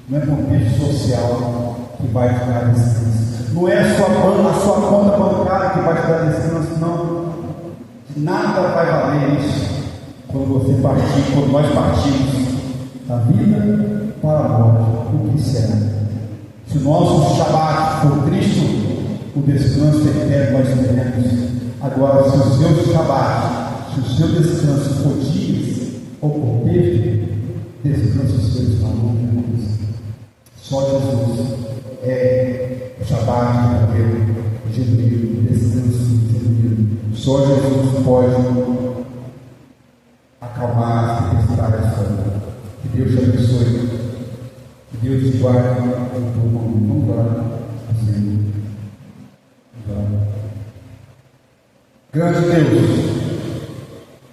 não é contexto social que vai te dar descanso. Não é a sua conta bancária que vai te dar descanso, não. Nada vai valer isso quando você partir, quando nós partimos da vida para a morte. O que será? Se o nosso Shabat for Cristo, o descanso eterno nós teremos. Agora, se o seu Shabat, se o seu descanso for dias ou por tempo, descanso os seus valores. Só Jesus é o Shabat verdadeiro, genuíno, descanso genuíno. Só Jesus pode acalmar as tempestades da vida. Que Deus te abençoe. Que Deus te guarde em todo momento. Vamos orar ao Senhor. Vamos orar. Grande Deus,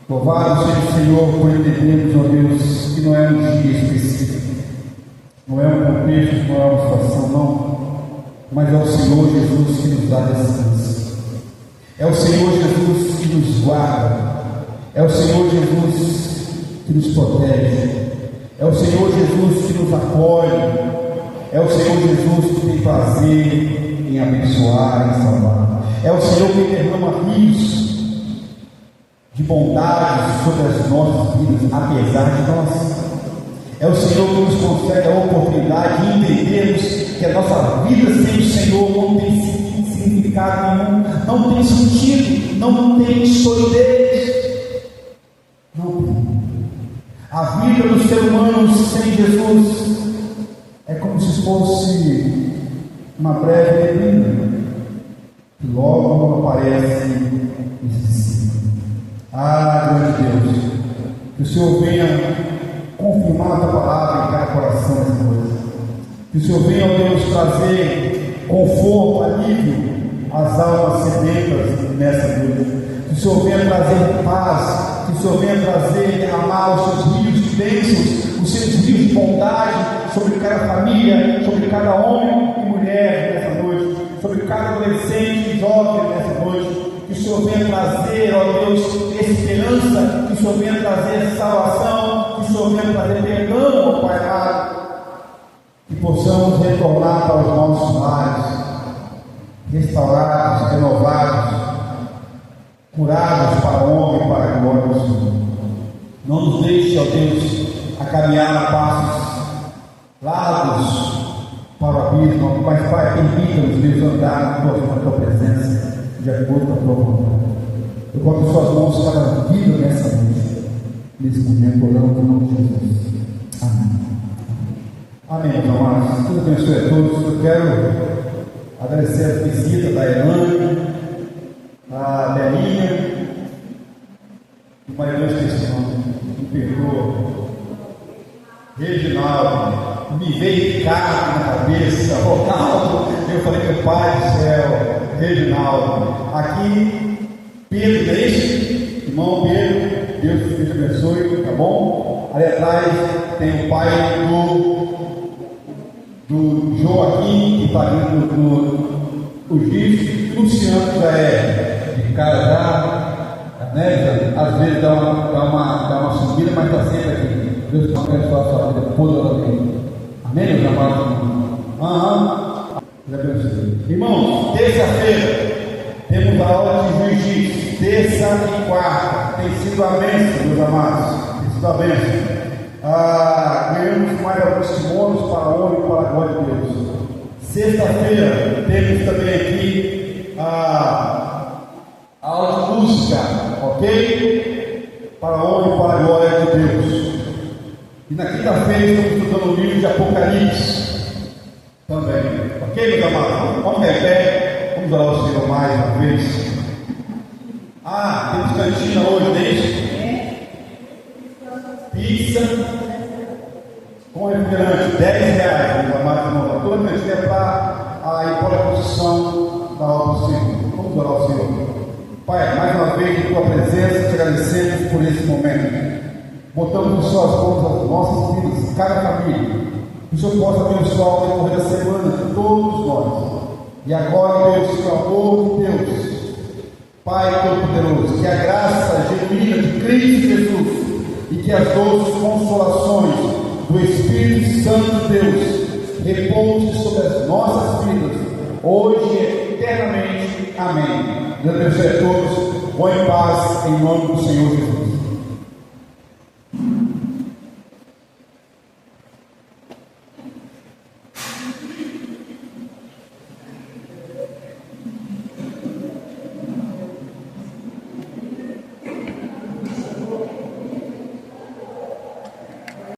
louvado seja o Senhor por entendermos, ó Deus, que não é um dia específico, não é um contexto, não é uma situação, não, mas é o Senhor Jesus que nos dá descanso. É o Senhor Jesus que nos guarda. É o Senhor Jesus que nos protege. É o Senhor Jesus que nos acolhe. É o Senhor Jesus que tem prazer em abençoar, em salvar. É o Senhor que derrama rios de bondade sobre as nossas vidas, apesar de nós. É o Senhor que nos concede a oportunidade de entendermos que a nossa vida sem o Senhor não tem significado nenhum, não tem sentido, não tem solidez. Não tem. A vida do ser humano sem Jesus é como se fosse uma breve neblina que logo aparece esquecida. Grande Deus, que o Senhor venha confirmar a tua palavra em cada coração nessa noite. Que o Senhor venha, ó Deus, trazer conforto, alívio às almas sedentas nessa noite. Que o Senhor venha trazer paz. Que o Senhor venha trazer, derramar os seus rios de bênçãos, os seus rios de bondade sobre cada família, sobre cada homem e mulher nessa noite, sobre cada adolescente e jovem nessa noite. Que o Senhor venha trazer, ó Deus, esperança, que o Senhor venha trazer salvação, que o Senhor venha trazer perdão, ó Pai amado, que possamos retornar para os nossos lares, restaurados, renovados, curados para o homem e para a glória do Senhor. Não nos deixe, ó Deus, a caminhar a passos largos para o abismo, mas Pai, permita-nos, Deus, andar na tua presença, de acordo com a tua vontade. Eu coloco em suas mãos para a vida nessa noite, nesse momento, orando em nome de Jesus. Amém. Amém, meus amados. Deus abençoe a todos. Eu quero agradecer a visita da Elane, a Belinha, e o marido esqueci o nome, me perdoa, Reginaldo, me veio Ricardo na cabeça, Ronaldo, eu falei, meu Pai do céu, Reginaldo, aqui, Pedro, irmão Pedro, Deus te abençoe, tá bom? Ali atrás tem o pai do Joaquim, que está vindo do Giz, Luciano já é de cara já, né? Às vezes dá uma subida, mas está sempre aqui. Deus te abençoe a sua vida poderosamente. Amém, meus amados? Deus abençoe. Irmãos, terça-feira temos a aula de Juiz, terça e quarta. Tem sido a bênção, meus amados. Tem sido a bênção. Ganhamos mais alguns testemunhos para a honra e para a glória de Deus. Sexta-feira temos também aqui a aula de música, ok? Para a honra e para a glória de Deus. E na quinta-feira estamos estudando o livro de Apocalipse também, ok, meus amados? Vamos ver pé, vamos orar ao Senhor mais uma vez. Temos cantina hoje, deixa. Pizza com refrigerante, R$10, meus amados irmãos. Toda cantina é para ir para a construção da obra do Senhor. Vamos orar ao Senhor. Pai, mais uma vez em tua presença, te agradecemos por esse momento. Botamos em suas mãos as nossas vidas, cada família. Que o Senhor possa abençoar o decorrer da semana de todos nós. E agora, Deus, pelo amor de Deus, Pai Todo-Poderoso, que a graça genuína de Cristo Jesus e que as doces consolações do Espírito Santo de Deus repouse sobre as nossas vidas, hoje e eternamente. Amém. Deus abençoe a todos. Vão em paz, em nome do Senhor Jesus.